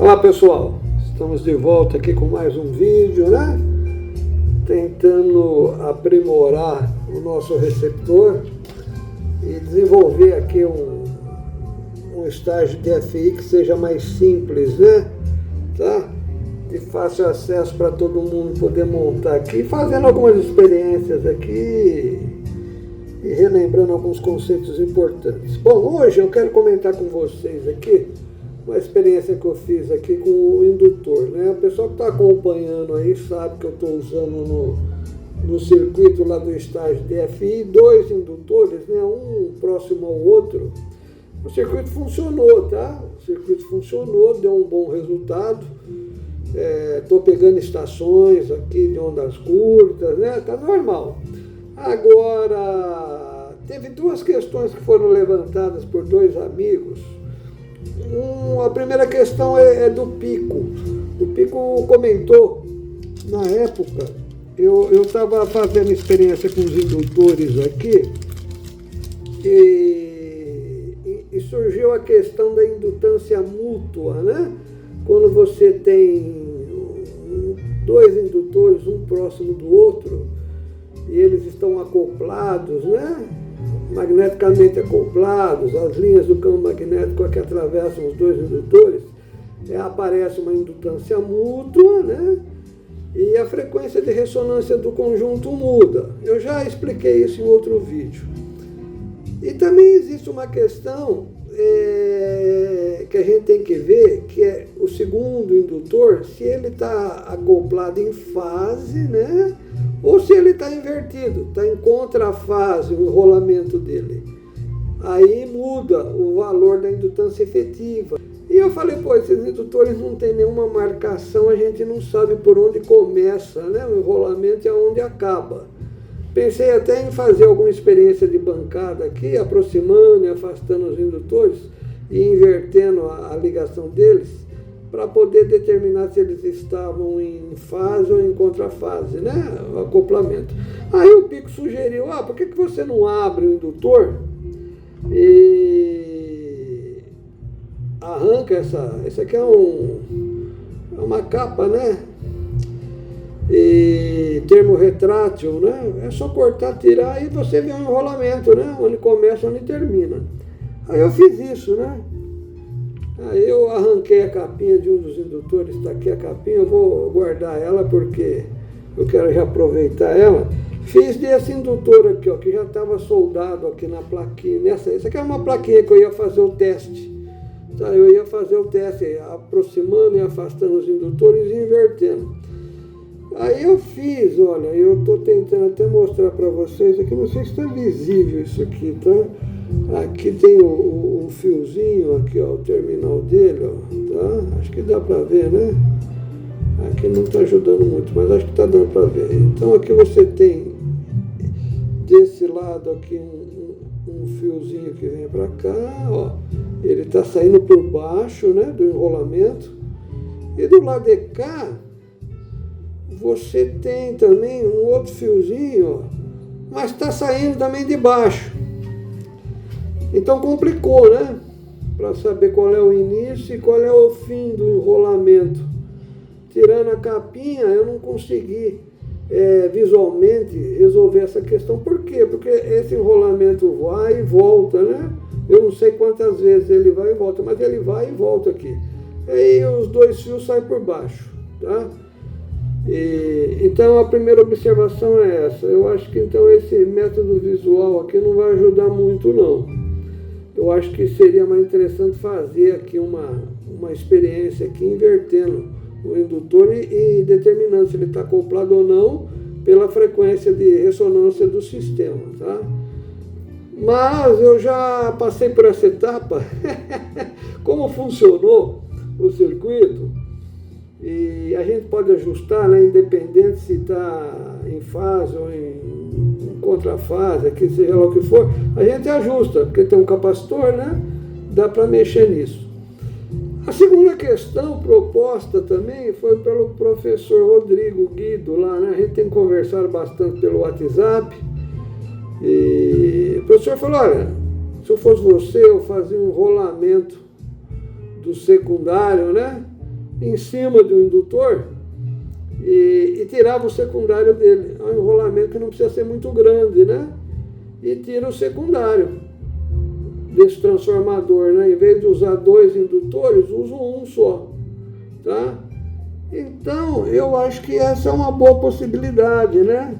Olá pessoal, estamos de volta aqui com mais um vídeo, né? Tentando aprimorar o nosso receptor e desenvolver aqui um estágio de FI que seja mais simples, né? Tá? De fácil acesso para todo mundo poder montar aqui, fazendo algumas experiências aqui e relembrando alguns conceitos importantes. Bom, hoje eu quero comentar com vocês aqui uma experiência que eu fiz aqui com o indutor, né? O pessoal que está acompanhando aí sabe que eu estou usando no circuito lá do estágio DFI dois indutores, né? Um próximo ao outro. O circuito funcionou, tá? O circuito funcionou, deu um bom resultado. Estou pegando estações aqui de ondas curtas, né? Tá normal. Agora, teve duas questões que foram levantadas por dois amigos. A primeira questão é do Pico. O Pico comentou, na época, eu estava fazendo experiência com os indutores aqui e surgiu a questão da indutância mútua, né? Quando você tem dois indutores, um próximo do outro, e eles estão acoplados, né? Magneticamente acoplados, as linhas do campo magnético que atravessam os dois indutores, aparece uma indutância mútua, né? E a frequência de ressonância do conjunto muda. Eu já expliquei isso em outro vídeo. E também existe uma questão que a gente tem que ver, que é o segundo indutor, se ele está acoplado em fase, né? Ou se ele está invertido, está em contrafase o enrolamento dele. Aí muda o valor da indutância efetiva. E eu falei, pô, esses indutores não tem nenhuma marcação, a gente não sabe por onde começa, né, o enrolamento e aonde acaba. Pensei até em fazer alguma experiência de bancada aqui, aproximando e afastando os indutores e invertendo a ligação deles, para poder determinar se eles estavam em fase ou em contrafase, né? O acoplamento. Aí o Pico sugeriu, por que você não abre o indutor e arranca essa aqui é uma capa, né? E termo retrátil, né? É só cortar, tirar e você vê o enrolamento, né? Onde começa, onde termina. Aí eu fiz isso, né? Aí eu arranquei a capinha de um dos indutores, está aqui a capinha, eu vou guardar ela porque eu quero reaproveitar ela. Fiz desse indutor aqui, ó, que já estava soldado aqui na plaquinha. Essa aqui é uma plaquinha que eu ia fazer o teste. Tá? Eu ia fazer o teste aproximando e afastando os indutores e invertendo. Aí eu fiz, olha, eu estou tentando até mostrar para vocês aqui, não sei se está visível isso aqui, tá? Aqui tem o fiozinho, aqui ó, o terminal dele, ó, tá? Acho que dá para ver, né? Aqui não está ajudando muito, mas acho que está dando para ver. Então aqui você tem desse lado aqui um fiozinho que vem para cá, ó. Ele está saindo por baixo, né, do enrolamento. E do lado de cá, você tem também um outro fiozinho, ó, mas está saindo também de baixo. Então complicou, né? Para saber qual é o início e qual é o fim do enrolamento. Tirando a capinha, eu não consegui visualmente resolver essa questão. Por quê? Porque esse enrolamento vai e volta, né? Eu não sei quantas vezes ele vai e volta, mas ele vai e volta aqui. Aí os dois fios saem por baixo, tá? Então a primeira observação é essa. Eu acho que então esse método visual aqui não vai ajudar muito, não. Eu acho que seria mais interessante fazer aqui uma experiência aqui invertendo o indutor e determinando se ele está acoplado ou não pela frequência de ressonância do sistema, tá? Mas eu já passei por essa etapa, como funcionou o circuito, e a gente pode ajustar, né, independente se está em fase ou em contrafase, que seja lá o que for, a gente ajusta, porque tem um capacitor, né? Dá para mexer nisso. A segunda questão proposta também foi pelo professor Rodrigo Guido lá, né? A gente tem conversado bastante pelo WhatsApp. E o professor falou, olha, se eu fosse você, eu fazia um rolamento do secundário, né? em cima do indutor e tirava o secundário dele. É um enrolamento que não precisa ser muito grande, né? E tira o secundário desse transformador, né? Em vez de usar 2 indutores, uso um só, tá? Então, eu acho que essa é uma boa possibilidade, né?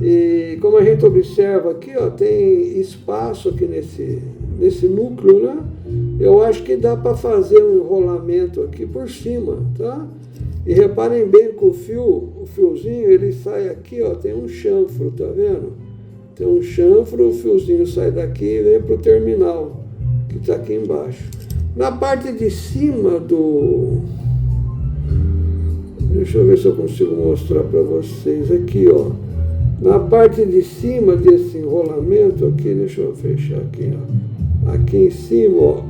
E como a gente observa aqui, ó, tem espaço aqui nesse núcleo, né? Eu acho que dá para fazer um enrolamento aqui por cima, tá? E reparem bem que o fiozinho, ele sai aqui, ó, tem um chanfro, tá vendo? Tem um chanfro, o fiozinho sai daqui e vem para o terminal, que está aqui embaixo. Na parte de cima do... Deixa eu ver se eu consigo mostrar para vocês aqui, ó. Na parte de cima desse enrolamento aqui, deixa eu fechar aqui, ó. Aqui em cima, ó,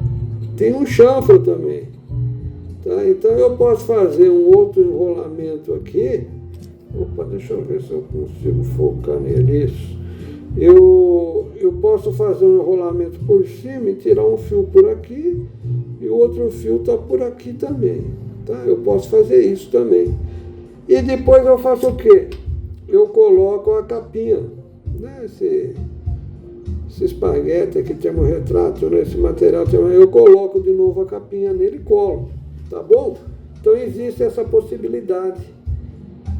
tem um chanfro também, tá? Então eu posso fazer um outro enrolamento aqui. Opa, deixa eu ver se eu consigo focar nele. Isso. Eu posso fazer um enrolamento por cima e tirar um fio por aqui e o outro fio está por aqui também, tá? Eu posso fazer isso também. E depois eu faço o quê? Eu coloco a capinha, né? Esse espaguete aqui, termorretrato, né? Esse material, eu coloco de novo a capinha nele e colo, tá bom? Então existe essa possibilidade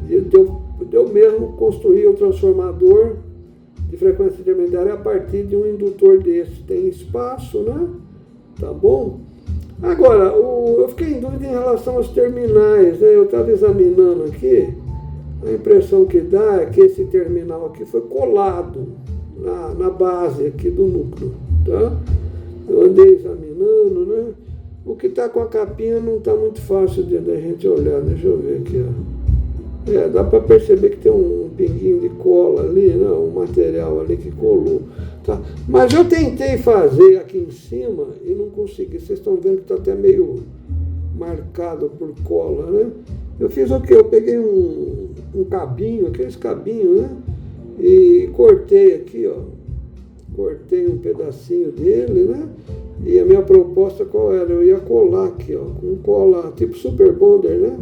de eu mesmo construir o transformador de frequência intermediária a partir de um indutor desse. Tem espaço, né? Tá bom? Agora, eu fiquei em dúvida em relação aos terminais, né? Eu estava examinando aqui, a impressão que dá é que esse terminal aqui foi colado na base aqui do núcleo, tá? Eu andei examinando, né? O que está com a capinha não está muito fácil de a gente olhar. Deixa eu ver aqui, ó. Dá para perceber que tem um pinguinho de cola ali, né? Um material ali que colou, tá? Mas eu tentei fazer aqui em cima e não consegui. Vocês estão vendo que está até meio marcado por cola, né? Eu fiz o quê? Eu peguei um cabinho, aqueles cabinhos, né? E cortei aqui, ó. Cortei um pedacinho dele, né? E a minha proposta qual era? Eu ia colar aqui, ó, com cola tipo Super Bonder, né?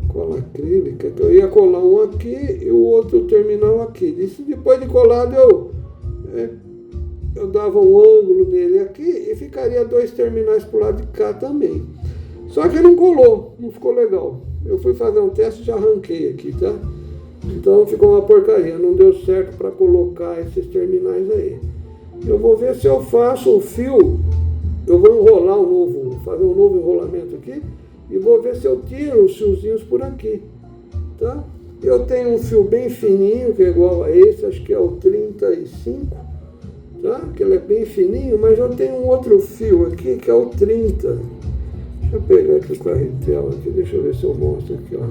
Cola acrílica, que eu ia colar um aqui e o outro terminal aqui. Isso depois de colado eu dava um ângulo nele aqui e ficaria 2 terminais pro lado de cá também. Só que não colou, não ficou legal. Eu fui fazer um teste e já arranquei aqui, tá? Então ficou uma porcaria, não deu certo para colocar esses terminais aí. Eu vou ver se eu faço o fio, eu vou enrolar fazer um novo enrolamento aqui e vou ver se eu tiro os fiozinhos por aqui, tá? Eu tenho um fio bem fininho, que é igual a esse, acho que é o 35, tá? Que ele é bem fininho, mas eu tenho um outro fio aqui, que é o 30. Deixa eu pegar aqui com a Ritel aqui, deixa eu ver se eu mostro aqui, ó.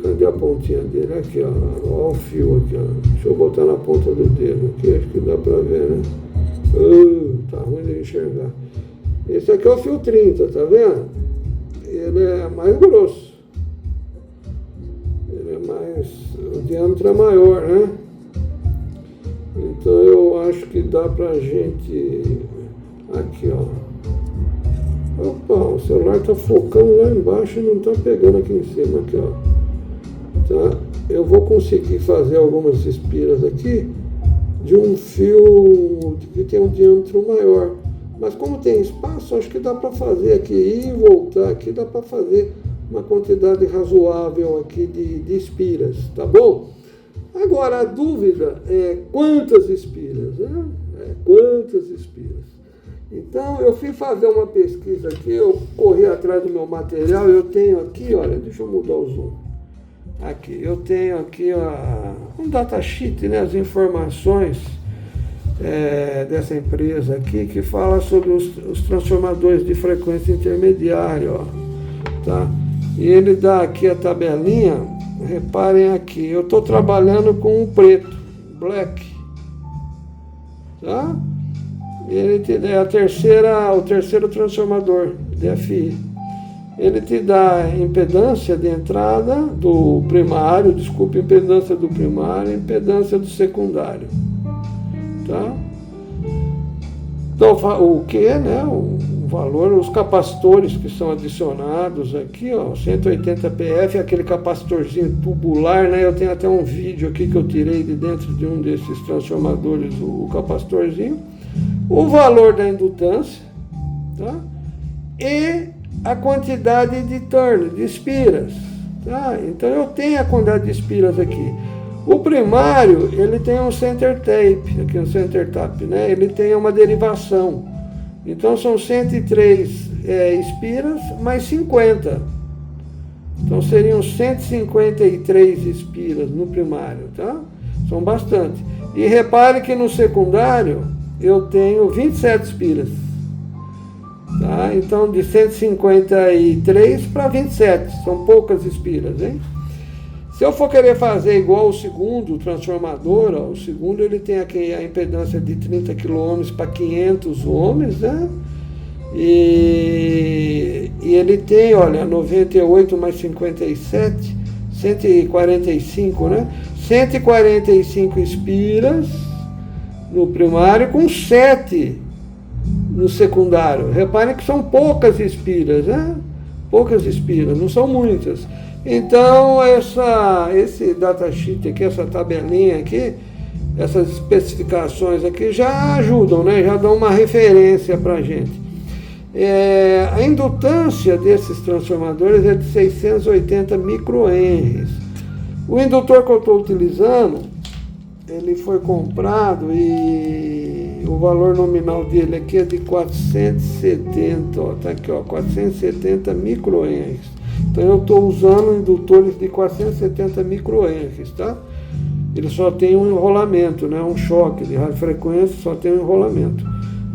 Cadê a pontinha dele? Aqui, ó. Ó o fio aqui, ó. Deixa eu botar na ponta do dedo aqui, acho que dá pra ver, né? Tá ruim de enxergar. Esse aqui é o fio 30, tá vendo? Ele é mais grosso. Ele é mais... O diâmetro é maior, né? Então eu acho que dá pra gente... Aqui, ó. Opa, o celular está focando lá embaixo e não está pegando aqui em cima, aqui, ó. Tá? Eu vou conseguir fazer algumas espiras aqui de um fio que tem um diâmetro maior. Mas como tem espaço, acho que dá para fazer aqui, ir e voltar aqui, dá para fazer uma quantidade razoável aqui de espiras, tá bom? Agora, a dúvida é quantas espiras, né? Quantas espiras? Então, eu fui fazer uma pesquisa aqui, eu corri atrás do meu material, eu tenho aqui, olha, deixa eu mudar o zoom. Aqui, eu tenho aqui um datasheet, né, as informações dessa empresa aqui, que fala sobre os transformadores de frequência intermediária, ó, tá? E ele dá aqui a tabelinha, reparem aqui, eu estou trabalhando com o preto, black, tá? Ele te dá o terceiro transformador DFI. Ele te dá impedância de entrada do primário, impedância do primário, impedância do secundário. Tá? Então, o que, né? Um valor, os capacitores que são adicionados aqui, ó, 180 PF, aquele capacitorzinho tubular, né? Eu tenho até um vídeo aqui que eu tirei de dentro de um desses transformadores, o capacitorzinho. O valor da indutância, tá? E a quantidade de turn, de espiras, tá? Então eu tenho a quantidade de espiras aqui. O primário, ele tem um center tape, aqui um center tap, né? Ele tem uma derivação. Então são 103 espiras mais 50. Então seriam 153 espiras no primário, tá? São bastante. E repare que no secundário eu tenho 27 espiras. Tá? Então de 153 para 27, são poucas espiras, hein? Se eu for querer fazer igual o segundo transformador, ó, o segundo ele tem aqui a impedância de 30 km para 500 ohms, né? E ele tem, olha, 98 mais 57, 145, né? 145 espiras no primário com 7 no secundário. Reparem que são poucas espiras, né? Poucas espiras, não são muitas. Então, esse datasheet aqui, essa tabelinha aqui, essas especificações aqui já ajudam, né? Já dão uma referência para a gente. A indutância desses transformadores é de 680 microhenries. O indutor que eu estou utilizando, ele foi comprado e o valor nominal dele aqui é de 470, ó, tá aqui, ó, 470 microhenries. Então eu estou usando indutores de 470 microhenries, tá? Ele só tem um enrolamento, né? Um choque de radiofrequência, só tem um enrolamento,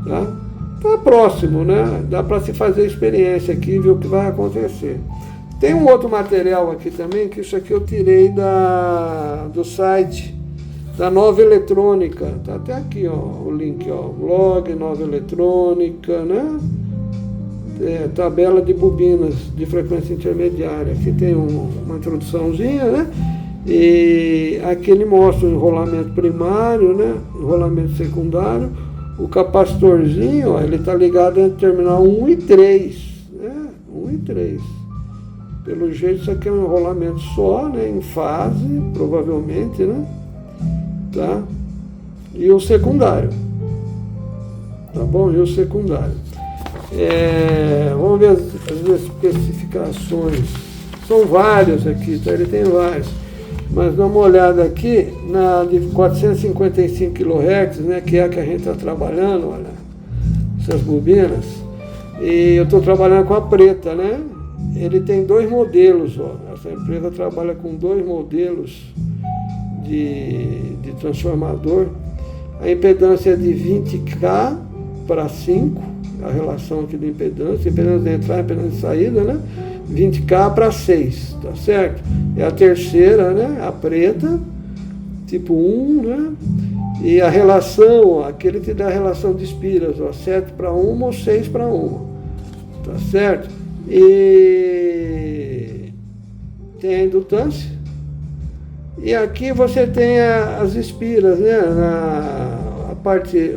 tá? Tá próximo, né? Dá para se fazer experiência aqui e ver o que vai acontecer. Tem um outro material aqui também, que isso aqui eu tirei do site da Nova Eletrônica. Tá até aqui, ó, o link, ó, blog Nova Eletrônica, né? Tabela de bobinas de frequência intermediária. Aqui tem uma introduçãozinha, né? E aqui ele mostra o enrolamento primário, né? Enrolamento secundário. O capacitorzinho, ó, ele está ligado entre terminal 1 e 3, né? 1 e 3. Pelo jeito isso aqui é um enrolamento só, né? Em fase, provavelmente, né? Tá? E o secundário. Tá bom? E o secundário. Vamos ver as especificações. São vários aqui, tá? Ele tem vários. Mas dá uma olhada aqui na de 455 kHz, né? Que é a que a gente está trabalhando, olha. Essas bobinas. E eu estou trabalhando com a preta, né? Ele tem 2 modelos, ó. Essa empresa trabalha com 2 modelos de transformador. A impedância é de 20K para 5. A relação aqui de impedância de entrada, impedância de saída, né? 20K para 6, tá certo? É a terceira, né? A preta, tipo 1, né? E a relação, ó, aqui ele te dá a relação de espiras, ó, 7 para 1 ou 6 para 1, tá certo? E tem a indutância. E aqui você tem as espiras, né? A parte...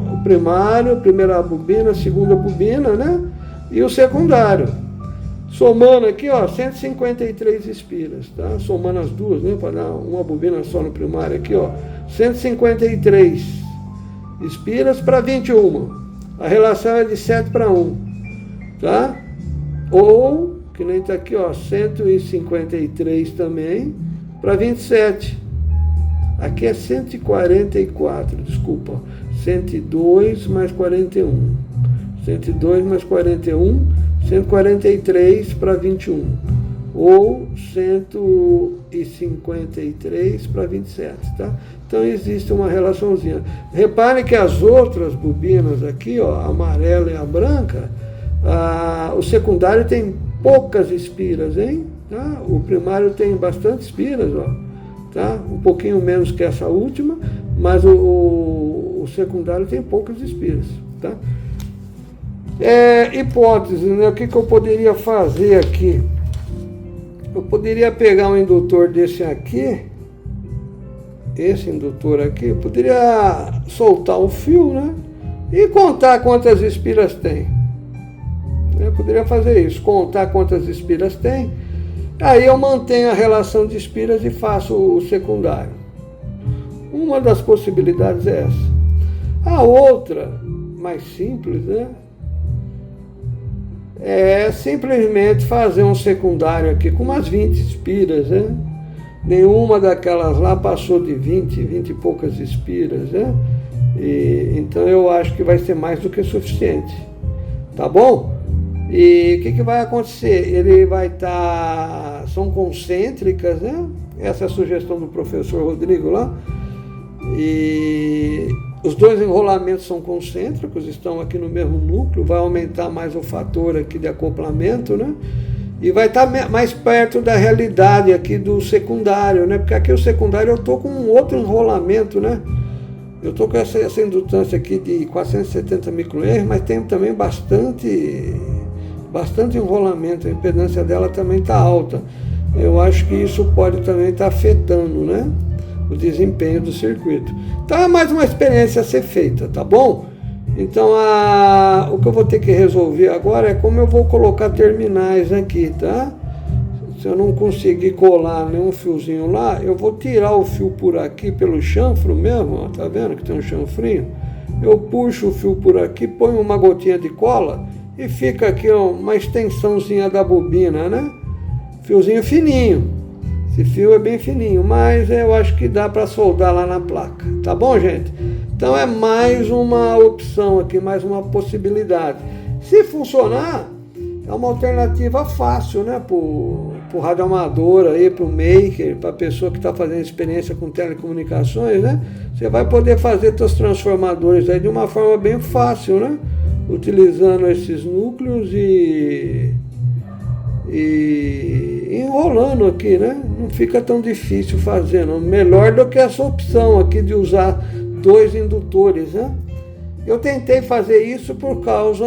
O primário, a primeira bobina, a segunda bobina, né? E o secundário. Somando aqui, ó, 153 espiras, tá? Somando as duas, né? Para dar uma bobina só no primário aqui, ó. 153 espiras para 21. A relação é de 7 para 1, tá? Ou, que nem tá aqui, ó, 153 também para 27. Aqui é 144, desculpa. 102 mais 41. 102 mais 41, 143 para 21. Ou 153 para 27, tá? Então existe uma relaçãozinha. Repare que as outras bobinas aqui, ó, a amarela e a branca, o secundário tem poucas espiras, hein? Tá? O primário tem bastante espiras, ó. Tá? Um pouquinho menos que essa última, mas o secundário tem poucas espiras, tá? Hipótese, né? O que eu poderia fazer aqui? Eu poderia pegar um indutor desse aqui, esse indutor aqui, eu poderia soltar um fio, né? E contar quantas espiras tem. Eu poderia fazer isso, contar quantas espiras tem, aí eu mantenho a relação de espiras e faço o secundário. Uma das possibilidades é essa. A outra, mais simples, né? É simplesmente fazer um secundário aqui com umas 20 espiras, né? Nenhuma daquelas lá passou de 20 e poucas espiras, né? Então eu acho que vai ser mais do que suficiente, tá bom? E o que vai acontecer? Ele vai estar, são concêntricas, né? Essa é a sugestão do professor Rodrigo lá. E os dois enrolamentos são concêntricos, estão aqui no mesmo núcleo, vai aumentar mais o fator aqui de acoplamento, né? E vai estar mais perto da realidade aqui do secundário, né? Porque aqui o secundário eu estou com um outro enrolamento, né? Eu estou com essa indutância aqui de 470 microhenries, mas tem também bastante enrolamento, a impedância dela também está alta. Eu acho que isso pode também estar afetando, né, o desempenho do circuito. Então é mais uma experiência a ser feita, tá bom? Então o que eu vou ter que resolver agora é como eu vou colocar terminais aqui, tá? Se eu não conseguir colar nenhum fiozinho lá, eu vou tirar o fio por aqui pelo chanfro mesmo, ó, tá vendo que tem um chanfrinho? Eu puxo o fio por aqui, ponho uma gotinha de cola e fica aqui ó, uma extensãozinha da bobina, né? Fiozinho fininho. Esse fio é bem fininho, mas eu acho que dá para soldar lá na placa. Tá bom, gente? Então é mais uma opção aqui, mais uma possibilidade. Se funcionar, é uma alternativa fácil, né? Pro radioamador aí, pro maker, para a pessoa que está fazendo experiência com telecomunicações, né? Você vai poder fazer seus transformadores aí de uma forma bem fácil, né? Utilizando esses núcleos e enrolando aqui, né? Não fica tão difícil fazendo. Melhor do que essa opção aqui de usar dois indutores, né? Eu tentei fazer isso por causa,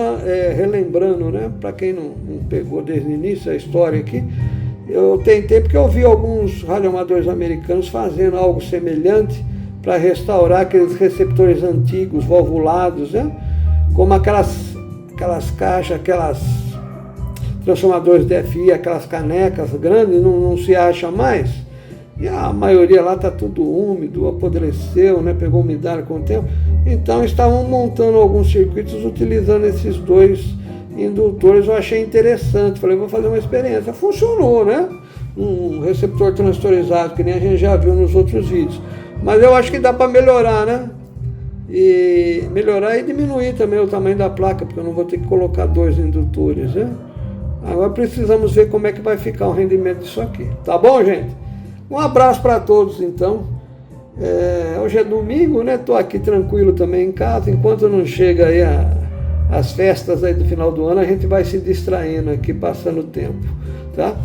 relembrando, né? Para quem não pegou desde o início a história aqui, eu tentei porque eu vi alguns radioamadores americanos fazendo algo semelhante para restaurar aqueles receptores antigos, valvulados, né? Como aquelas caixas, aquelas transformadores DFI, aquelas canecas grandes, não se acha mais. E a maioria lá está tudo úmido, apodreceu, né? Pegou umidade com o tempo. Então estavam montando alguns circuitos utilizando esses dois indutores. Eu achei interessante, falei, vou fazer uma experiência. Funcionou, né? Um receptor transistorizado, que nem a gente já viu nos outros vídeos. Mas eu acho que dá para melhorar, né? E melhorar e diminuir também o tamanho da placa, porque eu não vou ter que colocar dois indutores, né? Agora precisamos ver como é que vai ficar o rendimento disso aqui. Tá bom, gente? Um abraço para todos, então. Hoje é domingo, né? Tô aqui tranquilo também em casa. Enquanto não chega aí as festas aí do final do ano, a gente vai se distraindo aqui, passando o tempo, tá?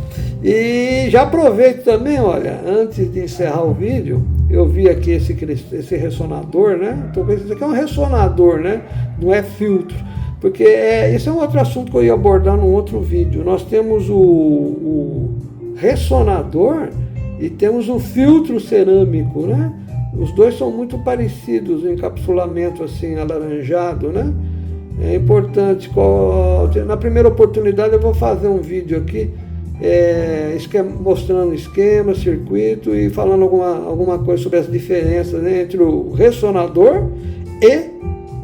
E já aproveito também, olha, antes de encerrar o vídeo, eu vi aqui esse ressonador, né? Então, esse aqui é um ressonador, né? Não é filtro. Porque esse é um outro assunto que eu ia abordar num outro vídeo. Nós temos o ressonador e temos o filtro cerâmico, né? Os dois são muito parecidos, o encapsulamento assim alaranjado, né? É importante, na primeira oportunidade eu vou fazer um vídeo aqui mostrando esquema, circuito e falando alguma coisa sobre as diferenças, né, entre o ressonador e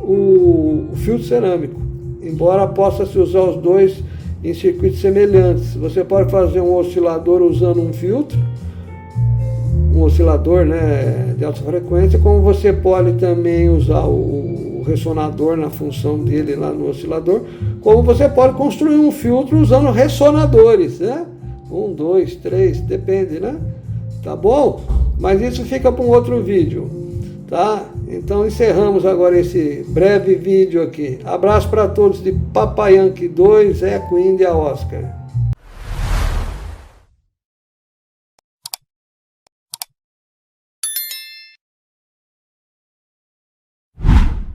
o filtro cerâmico. Embora possa se usar os dois em circuitos semelhantes. Você pode fazer um oscilador usando um filtro, um oscilador, né, de alta frequência, como você pode também usar o ressonador na função dele lá no oscilador, como você pode construir um filtro usando ressonadores, né? 1, 2, 3, depende, né? Tá bom? Mas isso fica para um outro vídeo, tá? Então encerramos agora esse breve vídeo aqui. Abraço para todos de Papai Yankee 2, Eco Índia Oscar.